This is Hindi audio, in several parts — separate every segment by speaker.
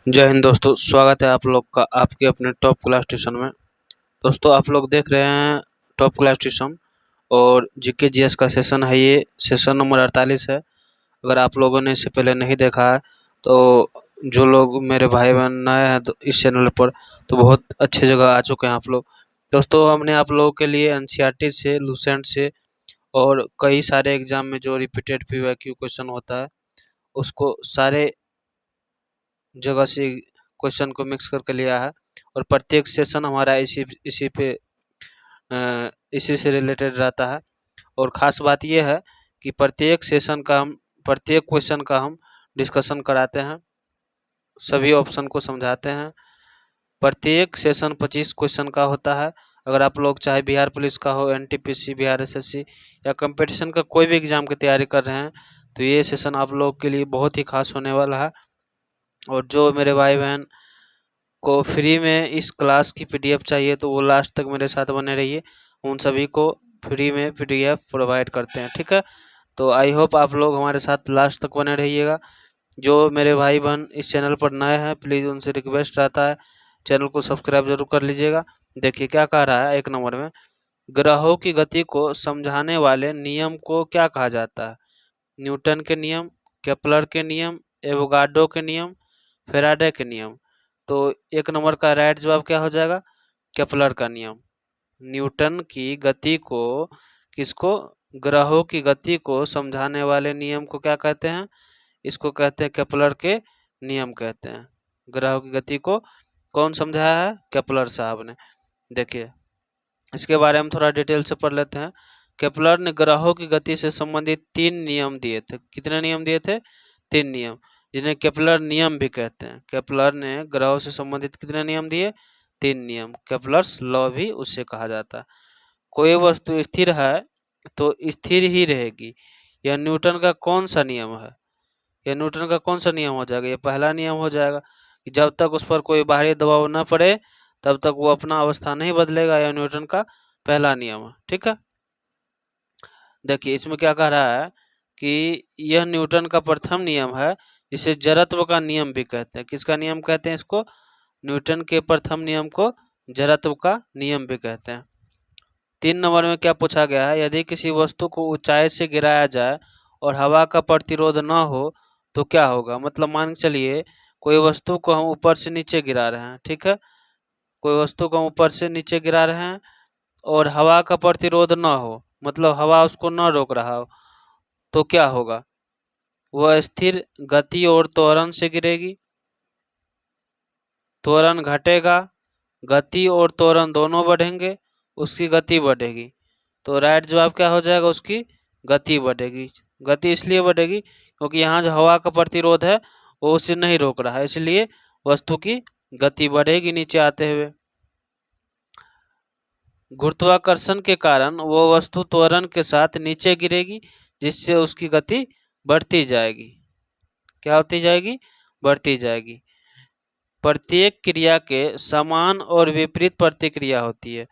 Speaker 1: जय हिंद दोस्तों, स्वागत है आप लोग का आपके अपने टॉप क्लास ट्यूशन में। दोस्तों आप लोग देख रहे हैं टॉप क्लास ट्यूशन और जीके जीएस का सेशन है। ये सेशन नंबर 48 है। अगर आप लोगों ने इससे पहले नहीं देखा है तो जो लोग मेरे भाई बहन नए हैं तो इस चैनल पर तो बहुत अच्छे जगह आ चुके हैं आप लोग। दोस्तों हमने आप लोगों के लिए एनसीईआरटी से, लूसेंट से और कई सारे एग्जाम में जो रिपीटेड पीवाईक्यू क्वेश्चन होता है उसको सारे जगह से क्वेश्चन को मिक्स करके लिया है और प्रत्येक सेशन हमारा इसी से रिलेटेड रहता है। और ख़ास बात यह है कि प्रत्येक क्वेश्चन का हम डिस्कशन कराते हैं, सभी ऑप्शन को समझाते हैं। प्रत्येक सेशन 25 क्वेश्चन का होता है। अगर आप लोग चाहे बिहार पुलिस का हो, एनटीपीसी, बिहार एसएससी या कंपटीशन का कोई भी एग्ज़ाम की तैयारी कर रहे हैं तो ये सेशन आप लोग के लिए बहुत ही खास होने वाला है। और जो मेरे भाई बहन को फ्री में इस क्लास की पीडीएफ चाहिए तो वो लास्ट तक मेरे साथ बने रहिए, उन सभी को फ्री में पीडीएफ प्रोवाइड करते हैं। ठीक है, तो आई होप आप लोग हमारे साथ लास्ट तक बने रहिएगा। जो मेरे भाई बहन इस चैनल पर नए हैं प्लीज़ उनसे रिक्वेस्ट रहता है चैनल को सब्सक्राइब जरूर कर लीजिएगा। देखिए क्या कह रहा है एक नंबर में, ग्रहों की गति को समझाने वाले नियम को क्या कहा जाता है? न्यूटन के नियम, केपलर के नियम, एवोगाड्रो के नियम, फैराडे के नियम। तो एक नंबर का राइट जवाब क्या हो जाएगा? केपलर का नियम। न्यूटन की गति को किसको, ग्रहों की गति को समझाने वाले नियम को क्या कहते हैं? इसको कहते हैं केपलर के नियम कहते हैं। ग्रहों की गति को कौन समझाया है? केपलर साहब ने। देखिए इसके बारे में थोड़ा डिटेल से पढ़ लेते हैं। केपलर ने ग्रहों की गति से संबंधित 3 नियम दिए थे। कितने नियम दिए थे? 3 नियम, जिन्हें केपलर नियम भी कहते हैं। केपलर ने ग्रहों से संबंधित कितने नियम दिए? 3 नियम। केपलर्स लॉ भी उससे कहा जाता है। कोई वस्तु स्थिर है तो स्थिर ही रहेगी, यह न्यूटन का कौन सा नियम है? यह न्यूटन का कौन सा नियम हो जाएगा? ये पहला नियम हो जाएगा कि जब तक उस पर कोई बाहरी दबाव न पड़े तब तक वो अपना अवस्था नहीं बदलेगा। यह न्यूटन का पहला नियम है। ठीक है, देखिए इसमें क्या कह रहा है कि यह न्यूटन का प्रथम नियम है, जिसे जड़त्व का नियम भी कहते हैं। किसका नियम कहते हैं इसको? न्यूटन के प्रथम नियम को जड़त्व का नियम भी कहते हैं। 3 नंबर में क्या पूछा गया है? यदि किसी वस्तु को ऊंचाई से गिराया जाए और हवा का प्रतिरोध न हो तो क्या होगा? मतलब मान के चलिए कोई वस्तु को हम ऊपर से नीचे गिरा रहे हैं। ठीक है, कोई वस्तु को हम ऊपर से नीचे गिरा रहे हैं और हवा का प्रतिरोध न हो, मतलब हवा उसको न रोक रहा हो, तो क्या होगा? वह स्थिर गति और त्वरण से गिरेगी, त्वरण घटेगा, गति और त्वरण दोनों बढ़ेंगे, उसकी गति बढ़ेगी। तो राइट जवाब क्या हो जाएगा? उसकी गति बढ़ेगी। गति इसलिए बढ़ेगी क्योंकि यहाँ जो हवा का प्रतिरोध है वो उसे नहीं रोक रहा है, इसलिए वस्तु की गति बढ़ेगी नीचे आते हुए। गुरुत्वाकर्षण के कारण वो वस्तु त्वरण के साथ नीचे गिरेगी, जिससे उसकी गति बढ़ती जाएगी। क्या होती जाएगी? बढ़ती जाएगी। प्रत्येक क्रिया के समान और विपरीत प्रतिक्रिया होती है।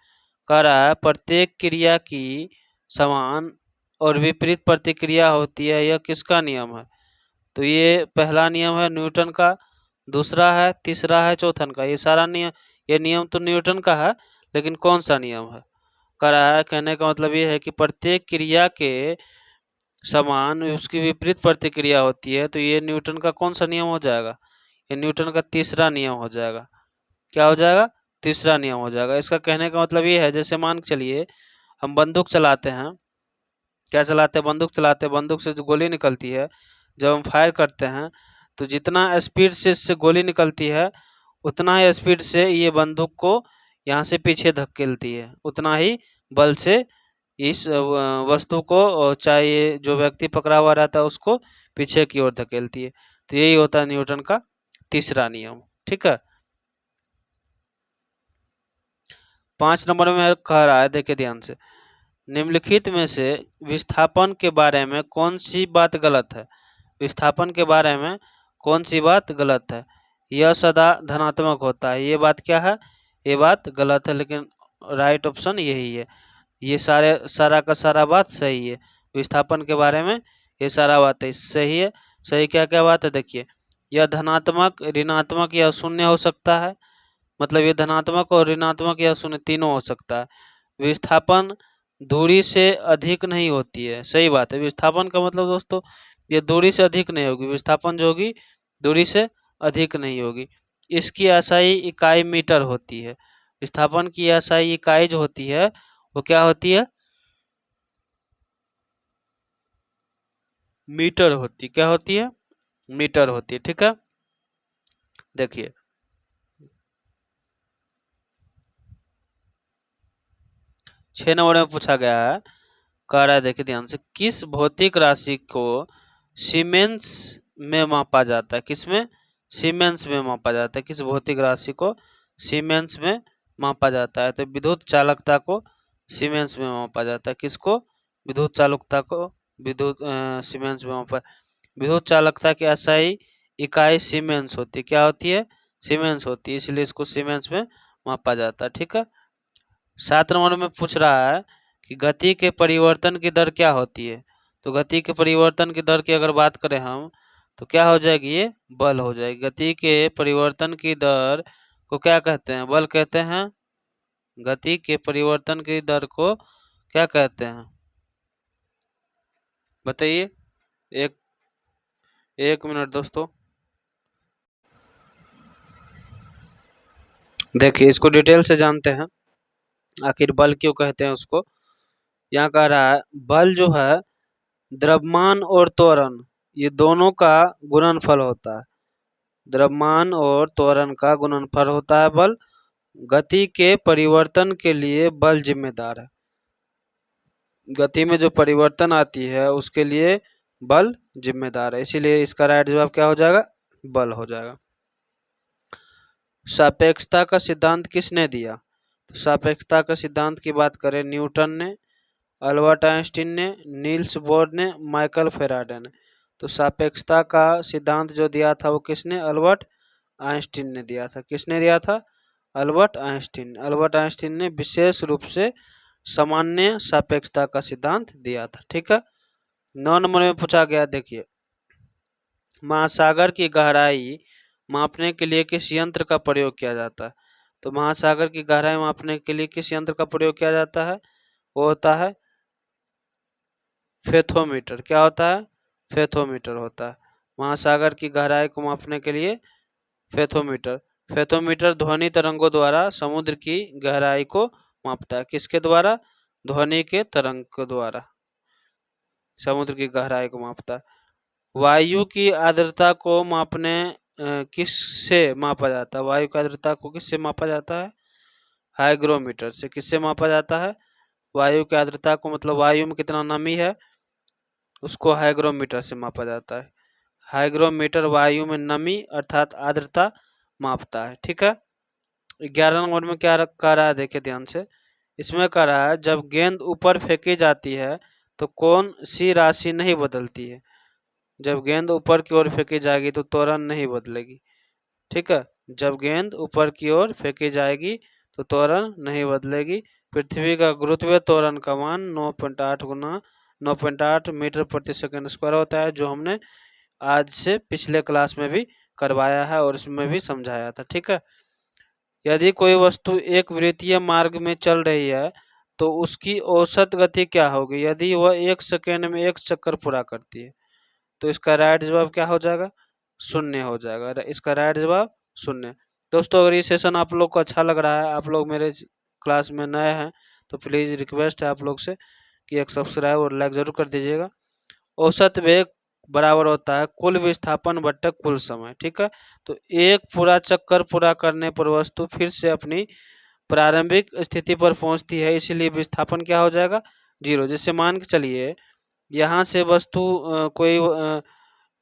Speaker 1: कह रहा है प्रत्येक क्रिया की समान और विपरीत प्रतिक्रिया होती है, यह किसका नियम है? तो ये पहला नियम है न्यूटन का, दूसरा है, तीसरा है, चौथा का। ये सारा नियम, ये नियम तो न्यूटन का है, लेकिन कौन सा नियम है? कह रहा है, कहने का मतलब ये है कि प्रत्येक क्रिया के समान उसकी विपरीत प्रतिक्रिया होती है, तो ये न्यूटन का कौन सा नियम हो जाएगा? ये न्यूटन का तीसरा नियम हो जाएगा। क्या हो जाएगा? तीसरा नियम हो जाएगा। इसका कहने का मतलब ये है, जैसे मान के चलिए हम बंदूक चलाते हैं। क्या चलाते हैं? बंदूक चलाते हैं। बंदूक से जो गोली निकलती है, जब हम फायर करते हैं तो जितना स्पीड से इससे गोली निकलती है उतना ही स्पीड से ये बंदूक को यहाँ से पीछे धकेलती है, उतना ही बल से इस वस्तु को, चाहे ये जो व्यक्ति पकड़ा हुआ रहता है उसको पीछे की ओर धकेलती है। तो यही होता है न्यूटन का तीसरा नियम। ठीक है, 5 नंबर में कह रहा है, देखिए ध्यान से, निम्नलिखित में से विस्थापन के बारे में कौन सी बात गलत है? विस्थापन के बारे में कौन सी बात गलत है? यह सदा धनात्मक होता है। ये बात क्या है? ये बात गलत है, लेकिन राइट ऑप्शन यही है। ये सारा का सारा बात सही है। विस्थापन के बारे में ये सारा बातें सही है। सही क्या क्या बात है? देखिए, यह धनात्मक, ऋणात्मक या शून्य हो सकता है। मतलब ये धनात्मक और ऋणात्मक या शून्य तीनों हो सकता है। विस्थापन दूरी से अधिक नहीं होती है। सही बात है। विस्थापन का मतलब दोस्तों ये दूरी से अधिक नहीं होगी। विस्थापन जो होगी दूरी से अधिक नहीं होगी। इसकी SI इकाई मीटर होती है। विस्थापन की SI इकाई जो होती है वो क्या होती है? मीटर होती। क्या होती है? मीटर होती है। ठीक है, देखिए 6 नंबर में पूछा गया है, कह रहा है, देखिए ध्यान से, किस भौतिक राशि को सीमेंस में मापा जाता है? किसमें? सीमेंस में मापा जाता है। किस भौतिक राशि को सीमेंस में मापा जाता है? तो विद्युत चालकता को सीमेंस में मापा जाता है। किसको? विद्युत चालकता को सीमेंस में मापा। विद्युत चालकता की SI इकाई सीमेंस होती है। क्या होती है? सीमेंस होती है, इसलिए इसको सीमेंस में मापा जाता है। ठीक है, 7 नंबर में पूछ रहा है कि गति के परिवर्तन की दर क्या होती है? तो गति के परिवर्तन की दर की अगर बात करें हम, तो क्या हो जाएगी? ये बल हो जाएगी। गति के परिवर्तन की दर को क्या कहते हैं? बल कहते हैं। गति के परिवर्तन की दर को क्या कहते हैं? बताइए। एक एक मिनट दोस्तों, देखिए इसको डिटेल से जानते हैं, आखिर बल क्यों कहते हैं उसको। यहाँ कह रहा है बल जो है द्रव्यमान और त्वरण ये दोनों का गुणनफल होता है। द्रव्यमान और त्वरण का गुणनफल होता है बल। गति के परिवर्तन के लिए बल जिम्मेदार है। गति में जो परिवर्तन आती है उसके लिए बल जिम्मेदार है, इसीलिए इसका राइट जवाब क्या हो जाएगा? बल हो जाएगा। सापेक्षता का सिद्धांत किसने दिया? तो सापेक्षता का सिद्धांत की बात करें, न्यूटन ने, अल्बर्ट आइंस्टीन ने, नील्स बोर ने, माइकल फेराडे ने। तो सापेक्षता का सिद्धांत जो दिया था वो किसने? अल्बर्ट आइंस्टीन ने दिया था। किसने दिया था? Albert Einstein. अल्बर्ट आइंस्टीन ने विशेष रूप से सामान्य सापेक्षता का सिद्धांत दिया था। ठीक है, 9 नंबर में पूछा गया, देखिए, महासागर की गहराई मापने के लिए किस यंत्र का प्रयोग किया जाता है? तो महासागर की गहराई मापने के लिए किस यंत्र का प्रयोग किया जाता है? वो होता है फेथोमीटर। क्या होता है? फेथोमीटर होता है। महासागर की गहराई को मापने के लिए फेथोमीटर। फेथोमीटर ध्वनि तरंगों द्वारा समुद्र की गहराई को मापता है। किसके द्वारा? ध्वनि के तरंग के द्वारा समुद्र की गहराई को मापता है। वायु की आर्द्रता को मापने किससे मापा जाता है? वायु की आर्द्रता को किससे मापा जाता है? हाइग्रोमीटर से। किससे मापा जाता है? वायु की आर्द्रता को, मतलब वायु में कितना नमी है उसको हाइग्रोमीटर से मापा जाता है। हाइग्रोमीटर वायु में नमी अर्थात आर्द्रता मापता है। ठीक है, 11 नंबर में क्या कह रहा है, देखिए ध्यान से, इसमें कह रहा है जब गेंद ऊपर फेंकी जाती है तो कौन सी राशि नहीं बदलती है? जब गेंद ऊपर की ओर फेंकी जाएगी तो त्वरण नहीं बदलेगी। ठीक है, जब गेंद ऊपर की ओर फेंकी जाएगी तो त्वरण नहीं बदलेगी। पृथ्वी का गुरुत्वीय त्वरण का मान 9.8 गुना 9.8 मीटर प्रति सेकंड स्क्वायर होता है, जो हमने आज से पिछले क्लास में भी करवाया है और उसमें भी समझाया था। ठीक है, यदि कोई वस्तु एक वृत्तीय मार्ग में चल रही है तो उसकी औसत गति क्या होगी यदि वह 1 सेकेंड में 1 चक्कर पूरा करती है? तो इसका राइट जवाब क्या हो जाएगा? शून्य हो जाएगा। इसका राइट जवाब शून्य। दोस्तों अगर ये सेशन आप लोग को अच्छा लग रहा है, आप लोग मेरे क्लास में नए हैं, तो प्लीज़ रिक्वेस्ट है आप लोग से कि एक सब्सक्राइब और लाइक ज़रूर कर दीजिएगा। औसत वेग बराबर होता है कुल विस्थापन बट्टा कुल समय। ठीक है, तो एक पूरा चक्कर पूरा करने पर वस्तु फिर से अपनी प्रारंभिक स्थिति पर पहुंचती है, इसलिए विस्थापन क्या हो जाएगा? 0। जैसे मान के चलिए यहाँ से वस्तु कोई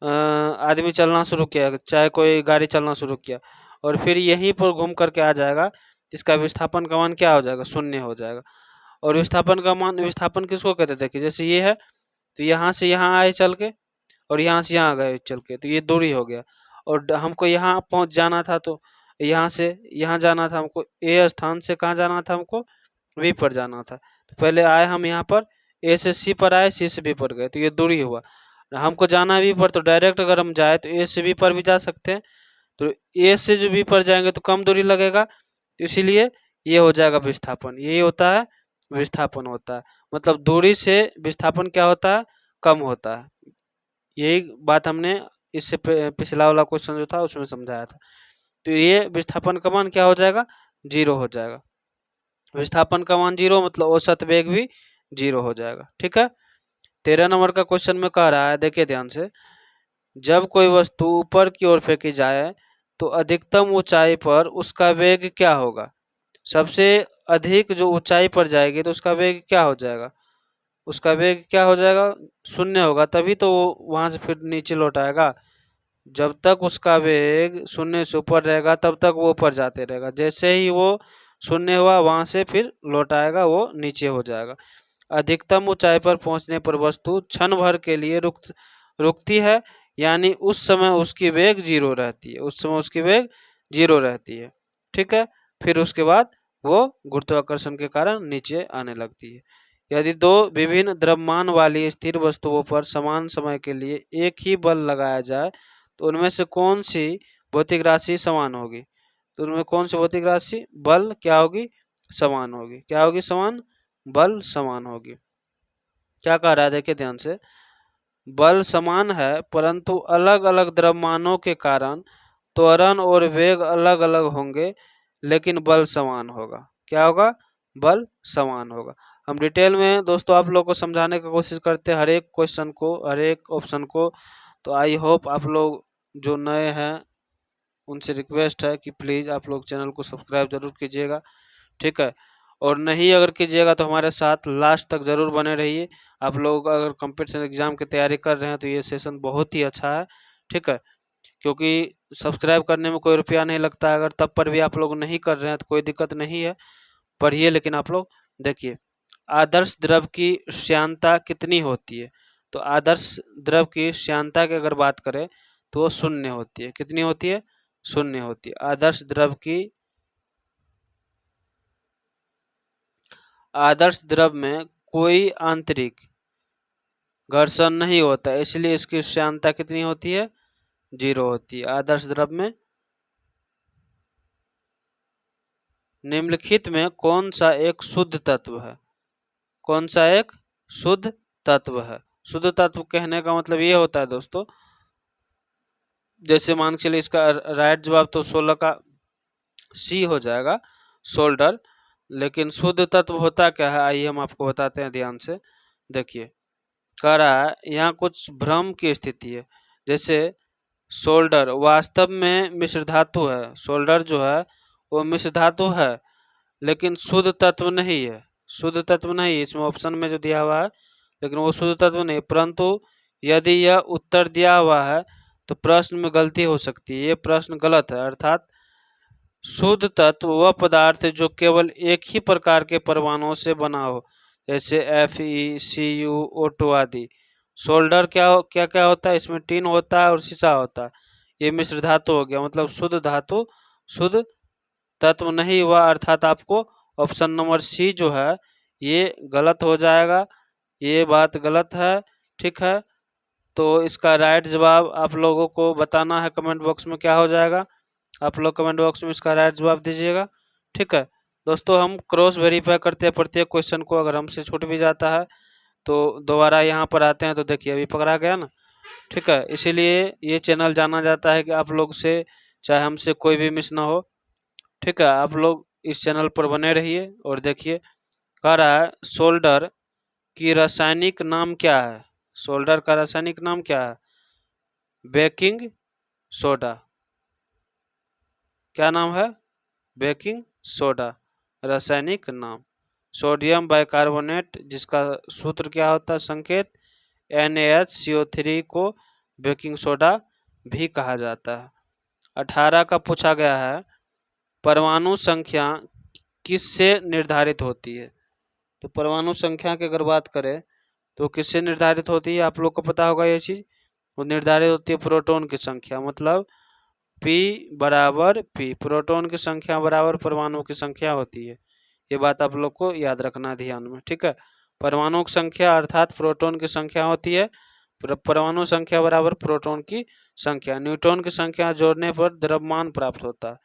Speaker 1: आदमी चलना शुरू किया, चाहे कोई गाड़ी चलना शुरू किया और फिर यहीं पर घूम करके आ जाएगा, इसका विस्थापन का मान क्या हो जाएगा? शून्य हो जाएगा। और विस्थापन का मान, विस्थापन किसको कहते थे कि जैसे ये है तो यहाँ से यहाँ आए चल के और यहाँ से यहाँ गए चल के, तो ये दूरी हो गया। और हमको यहाँ पहुँच जाना था तो यहाँ से यहाँ जाना था हमको, ए स्थान से कहाँ जाना था हमको? बी पर जाना था। तो पहले आए हम यहाँ पर, ए से सी पर आए, सी से बी पर गए, तो ये दूरी हुआ। हमको जाना है बी पर, तो डायरेक्ट अगर हम जाए तो ए से बी पर भी जा सकते हैं, तो ए से जो बी पर जाएंगे तो कम दूरी लगेगा, तो इसीलिए ये हो जाएगा विस्थापन। यही होता है विस्थापन होता है, मतलब दूरी से विस्थापन क्या होता है, कम होता है। यही बात हमने इससे पिछला वाला क्वेश्चन जो था उसमें समझाया था। तो ये विस्थापन का मान क्या हो जाएगा, 0 हो जाएगा। विस्थापन का मान 0 मतलब औसत वेग भी 0 हो जाएगा। ठीक है। 13 नंबर का क्वेश्चन में कह रहा है, देखिए ध्यान से, जब कोई वस्तु ऊपर की ओर फेंकी जाए तो अधिकतम ऊंचाई पर उसका वेग क्या होगा। सबसे अधिक जो ऊंचाई पर जाएगी तो उसका वेग क्या हो जाएगा, उसका वेग क्या हो जाएगा, 0 होगा, तभी तो वो वहां से फिर नीचे लौट आएगा। जब तक उसका वेग 0 से ऊपर रहेगा तब तक वो ऊपर जाते रहेगा, जैसे ही वो 0 हुआ वहां से फिर लौट आएगा, वो नीचे हो जाएगा। अधिकतम ऊंचाई पर पहुंचने पर वस्तु क्षण भर के लिए रुकती है, यानी उस समय उसकी वेग 0 रहती है, उस समय उसकी वेग 0 रहती है। ठीक है। फिर उसके बाद वो गुरुत्वाकर्षण के कारण नीचे आने लगती है। यदि दो विभिन्न द्रव्यमान वाली स्थिर वस्तुओं पर समान समय के लिए एक ही बल लगाया जाए तो उनमें से कौन सी भौतिक राशि समान होगी। तो उनमें कौन सी भौतिक राशि बल क्या होगी, समान होगी। क्या होगी, समान, बल समान होगी। क्या कह रहा है, देखिए ध्यान से, बल समान है परंतु अलग अलग द्रव्यमानों के कारण त्वरण और वेग अलग अलग होंगे, लेकिन बल समान होगा। क्या होगा, बल समान होगा। हम डिटेल में दोस्तों आप लोग को समझाने की कोशिश करते हैं हर एक क्वेश्चन को, हर एक ऑप्शन को। तो आई होप आप लोग जो नए हैं उनसे रिक्वेस्ट है कि प्लीज़ आप लोग चैनल को सब्सक्राइब जरूर कीजिएगा। ठीक है। और नहीं अगर कीजिएगा तो हमारे साथ लास्ट तक ज़रूर बने रहिए। आप लोग अगर कंपटीशन एग्जाम की तैयारी कर रहे हैं तो ये सेशन बहुत ही अच्छा है। ठीक है। क्योंकि सब्सक्राइब करने में कोई रुपया नहीं लगता है, अगर तब पर भी आप लोग नहीं कर रहे हैं तो कोई दिक्कत नहीं है, पढ़िए। लेकिन आप लोग देखिए, आदर्श द्रव की श्यानता कितनी होती है। तो आदर्श द्रव की श्यानता की अगर बात करें तो वो 0 होती है। कितनी होती है, 0 होती है। आदर्श द्रव की, आदर्श द्रव में कोई आंतरिक घर्षण नहीं होता, इसलिए इसकी श्यानता कितनी होती है, 0 होती है। आदर्श द्रव में निम्नलिखित में कौन सा एक शुद्ध तत्व है, कौन सा एक शुद्ध तत्व है। शुद्ध तत्व कहने का मतलब ये होता है दोस्तों, जैसे मान के चलिए इसका राइट जवाब तो 16 का सी हो जाएगा, शोल्डर। लेकिन शुद्ध तत्व होता क्या है, आइए हम आपको बताते हैं ध्यान से। देखिए, कह रहा है यहाँ कुछ भ्रम की स्थिति है। जैसे शोल्डर वास्तव में मिश्र धातु है, शोल्डर जो है वो मिश्र धातु है, लेकिन शुद्ध तत्व नहीं है। शुद्ध तत्व नहीं है, इसमें ऑप्शन में जो दिया हुआ है, लेकिन वो शुद्ध तत्व नहीं। परंतु यदि यह उत्तर दिया हुआ है तो प्रश्न में गलती हो सकती है, ये प्रश्न गलत है। अर्थात शुद्ध तत्व वह पदार्थ जो केवल एक ही प्रकार के परमाणुओं से बना हो, जैसे FeCuO2 आदि। सोल्डर क्या क्या होता है, इसमें टिन होता है और शीशा होता है, ये मिश्र धातु हो गया, मतलब शुद्ध धातु शुद्ध तत्व नहीं हुआ। अर्थात आपको ऑप्शन नंबर सी जो है ये गलत हो जाएगा, ये बात गलत है। ठीक है। तो इसका राइट जवाब आप लोगों को बताना है कमेंट बॉक्स में, क्या हो जाएगा। आप लोग कमेंट बॉक्स में इसका राइट जवाब दीजिएगा। ठीक है। दोस्तों हम क्रॉस वेरीफाई करते हैं प्रत्येक क्वेश्चन को, अगर हमसे छूट भी जाता है तो दोबारा यहाँ पर आते हैं तो देखिए अभी पकड़ा गया ना। ठीक है। इसीलिए ये चैनल जाना जाता है कि आप लोग से चाहे हमसे कोई भी मिस ना हो। ठीक है। आप लोग इस चैनल पर बने रहिए और देखिए, कह रहा है सोल्डर की रासायनिक नाम क्या है। सोल्डर का रासायनिक नाम क्या है, बेकिंग सोडा। क्या नाम है, बेकिंग सोडा रासायनिक नाम। सोडियम बाइकार्बोनेट जिसका सूत्र क्या होता है, संकेत NaHCO3 को बेकिंग सोडा भी कहा जाता है। 18 का पूछा गया है, परमाणु संख्या किससे निर्धारित होती है। तो परमाणु संख्या की अगर बात करें तो किससे निर्धारित होती है, आप लोग को पता होगा ये चीज। वो निर्धारित होती है प्रोटॉन की संख्या, मतलब P बराबर P, प्रोटॉन की संख्या बराबर परमाणु की संख्या होती है। ये बात आप लोग को याद रखना ध्यान में। ठीक है। परमाणु की संख्या अर्थात प्रोटॉन की संख्या होती है, परमाणु संख्या बराबर प्रोटॉन की संख्या। न्यूट्रॉन की संख्या जोड़ने पर द्रव्यमान प्राप्त होता है।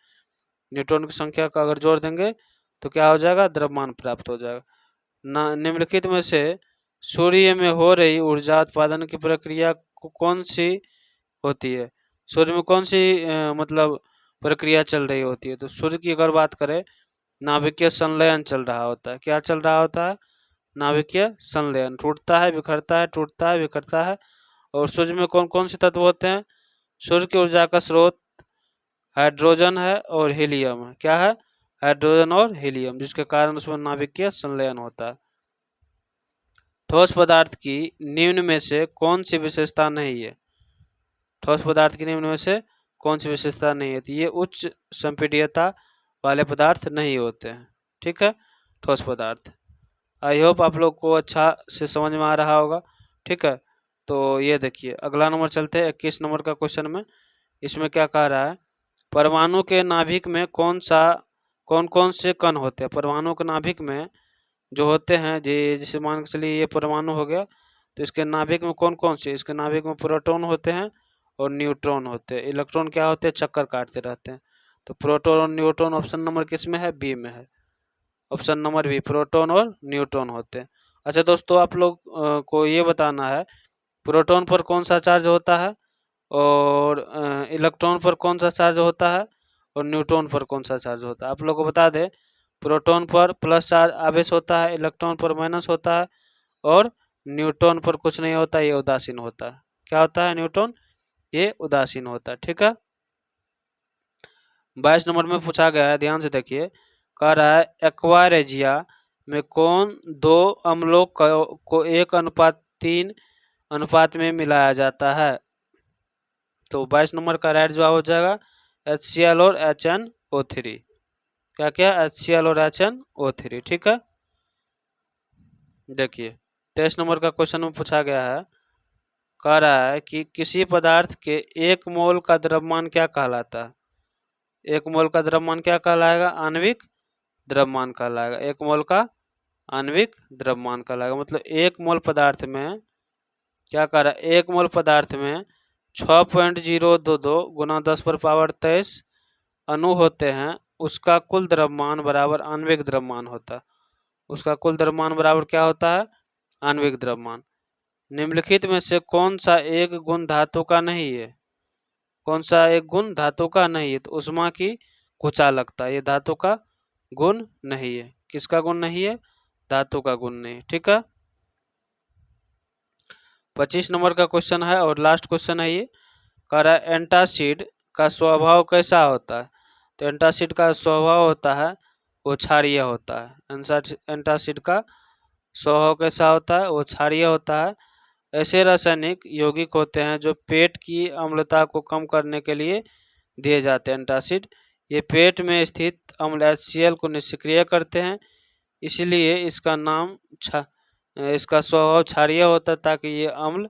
Speaker 1: न्यूट्रॉन की संख्या का अगर जोड़ देंगे तो क्या हो जाएगा, द्रव्यमान प्राप्त हो जाएगा। निम्नलिखित में से सूर्य में हो रही ऊर्जा उत्पादन की प्रक्रिया कौन सी होती है? सूर्य में कौन सी मतलब प्रक्रिया चल रही होती है? तो सूर्य की अगर बात करें, नाभिकीय संलयन चल रहा होता है। क्या चल रहा होता है? नाभिकीय संलयन। टूटता है, बिखरता है, टूटता है, बिखरता है। और सूर्य में कौन कौन से तत्व होते हैं? सूर्य की ऊर्जा का स्रोत हाइड्रोजन है और हीलियम है। क्या है? हाइड्रोजन और हीलियम, जिसके कारण उसमें नाभिकीय संलयन होता है। ठोस पदार्थ की निम्न में से कौन सी विशेषता नहीं है? ठोस पदार्थ की निम्न में से कौन सी विशेषता नहीं होती? ये उच्च संपीड्यता वाले पदार्थ नहीं होते हैं। ठीक है, ठोस पदार्थ। आई होप आप लोग को अच्छा से समझ में आ रहा होगा। ठीक है, तो ये देखिए अगला नंबर चलते हैं 21 नंबर का क्वेश्चन में। इसमें क्या कह रहा है, परमाणु के नाभिक में कौन कौन से कण होते हैं? परमाणु के नाभिक में जो होते हैं जी, जैसे मान के चलिए ये परमाणु हो गया, तो इसके नाभिक में कौन कौन से? इसके नाभिक में प्रोटॉन होते हैं और न्यूट्रॉन होते हैं। इलेक्ट्रॉन क्या होते हैं? चक्कर काटते रहते हैं। तो प्रोटॉन और न्यूट्रॉन ऑप्शन नंबर किस में है? बी में है। ऑप्शन नंबर बी, प्रोटॉन और न्यूट्रॉन होते हैं। अच्छा दोस्तों, आप लोग को ये बताना है प्रोटॉन पर कौन सा चार्ज होता है और इलेक्ट्रॉन पर कौन सा चार्ज होता है और न्यूट्रॉन पर कौन सा चार्ज होता है। आप लोग को बता दें, प्रोटॉन पर प्लस चार्ज आवेश होता है, इलेक्ट्रॉन पर माइनस होता है और न्यूट्रॉन पर कुछ नहीं होता, ये उदासीन होता है। क्या होता है? न्यूट्रॉन ये उदासीन होता है। ठीक है, 22 नंबर में पूछा गया है, ध्यान से देखिए। कह रहा है एक्वा रेजिया में कौन दो अम्लों को 1:3 अनुपात में मिलाया जाता है? तो 22 नंबर का राइट जवाब हो जाएगा HCl और HNO3। क्या क्या? HCl और HNO3। ठीक है, देखिए 23 नंबर का क्वेश्चन में पूछा गया है, कह रहा है कि किसी पदार्थ के 1 मोल का द्रव्यमान क्या कहलाता है? 1 मोल का द्रव्यमान क्या कहलाएगा? आणविक द्रव्यमान कहलाएगा। 1 मोल का आणविक द्रव्यमान कहलाएगा। मतलब 1 मोल पदार्थ में क्या कह रहा है, 1 मोल पदार्थ में 6.022 गुना 10⁻23 अणु होते हैं। उसका कुल द्रव्यमान बराबर आणविक द्रव्यमान होता है। उसका कुल द्रव्यमान बराबर क्या होता है? आणविक द्रव्यमान। निम्नलिखित में से कौन सा एक गुण धातु का नहीं है? कौन सा एक गुण धातु का नहीं है? तो उष्मा की कुचालकता, ये धातु का गुण नहीं है। किसका गुण नहीं है? धातु का गुण नहीं। ठीक है, 25 नंबर का क्वेश्चन है और लास्ट क्वेश्चन है ये। कह रहा है एंटासिड का स्वभाव कैसा होता है? तो एंटासिड का स्वभाव होता है वो क्षारीय होता है। एंटासिड का स्वभाव कैसा होता है? वो क्षारीय होता है। ऐसे रासायनिक यौगिक होते हैं जो पेट की अम्लता को कम करने के लिए दिए जाते हैं। एंटासिड ये पेट में स्थित अम्ल HCl को निष्क्रिय करते हैं, इसलिए इसका स्वभाव क्षारीय होता है, ताकि ये अम्ल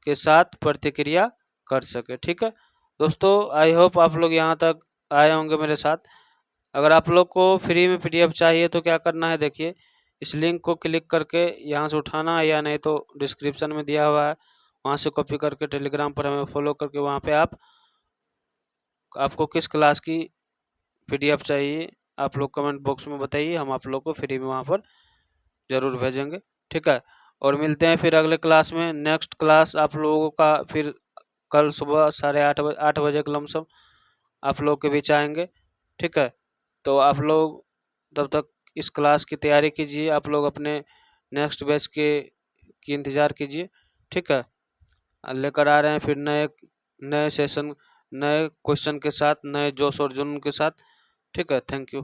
Speaker 1: के साथ प्रतिक्रिया कर सके। ठीक है दोस्तों, आई होप आप लोग यहाँ तक आए होंगे मेरे साथ। अगर आप लोग को फ्री में PDF चाहिए तो क्या करना है, देखिए इस लिंक को क्लिक करके यहाँ से उठाना है, या नहीं तो डिस्क्रिप्शन में दिया हुआ है, वहाँ से कॉपी करके टेलीग्राम पर हमें फॉलो करके वहाँ पे आपको किस क्लास की PDF चाहिए आप लोग कमेंट बॉक्स में बताइए, हम आप लोग को फ्री में वहाँ पर ज़रूर भेजेंगे। ठीक है, और मिलते हैं फिर अगले क्लास में। नेक्स्ट क्लास आप लोगों का फिर कल सुबह 8:30 बजे के लमसम आप लोग के बीच आएंगे। ठीक है, तो आप लोग तब तक इस क्लास की तैयारी कीजिए। आप लोग अपने नेक्स्ट बैच की इंतज़ार कीजिए। ठीक है, लेकर आ रहे हैं फिर नए सेशन, नए क्वेश्चन के साथ, नए जोश और जुनून के साथ। ठीक है, थैंक यू।